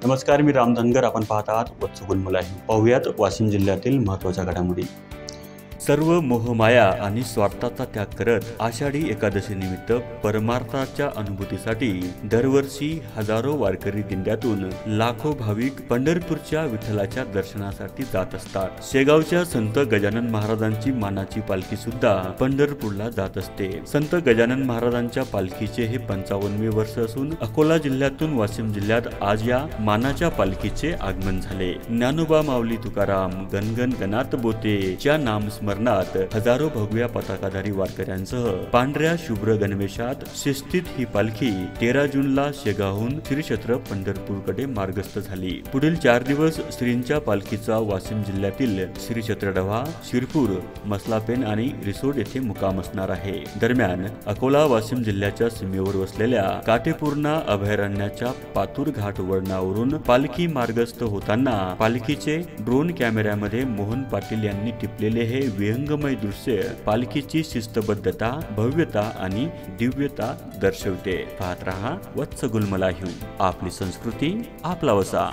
नमस्कार, मी राम धनगर. आपण पाहत आहात वत्सगुल मुलाही. पाहुयात वाशिम जिल्ह्यातील महत्त्वाच्या घडामोडी. सर्व मोहमाया आणि स्वार्थाचा त्याग करत आषाढी एकादशी निमित्त परमार्थाच्या अनुभूतीसाठी दरवर्षी हजारो वारकरी दिंड्यातून लाखो भाविक पंढरपूरच्या विठ्ठलाच्या दर्शनासाठी जात असतात. शेगावच्या संत गजानन महाराजांची मानाची पालखी सुद्धा पंढरपूरला जात असते. संत गजानन महाराजांच्या पालखीचे हे 55वे वर्ष असून अकोला जिल्ह्यातून वाशिम जिल्ह्यात आज या मानाच्या पालखीचे आगमन झाले. ज्ञानोबा माऊली तुकाराम गणगण गणात बोतेच्या नामस्मरणात हजारो भगव्या पताकाधारी वारकऱ्यांसह पांढऱ्या शुभ्र गणवेशात शिस्तीत ही पालखी 13 जूनला शेगावहून श्री क्षेत्र पंढरपूरकडे मार्गस्थ झाली. पुढील 4 दिवस श्रींच्या पालखीचा वाशिम जिल्ह्यातील श्री क्षेत्र डव्हा, शिरपूर, मसलापेन आणि रिसोड येथे मुक्काम असणार आहे. दरम्यान अकोला वाशिम जिल्ह्याच्या सीमेवर वसलेल्या काटेपूर्णा अभयारण्याच्या पातूर घाट वळणावरून पालखी मार्गस्थ होताना पालखीचे ड्रोन कॅमेऱ्यामध्ये मोहन पाटील यांनी टिपलेले हे विहंगमय दृश्य पालखीची शिस्तबद्धता, भव्यता आणि दिव्यता दर्शवते. पाहत रहा वत्सगुल मलाही. आपली संस्कृती आपला वसा.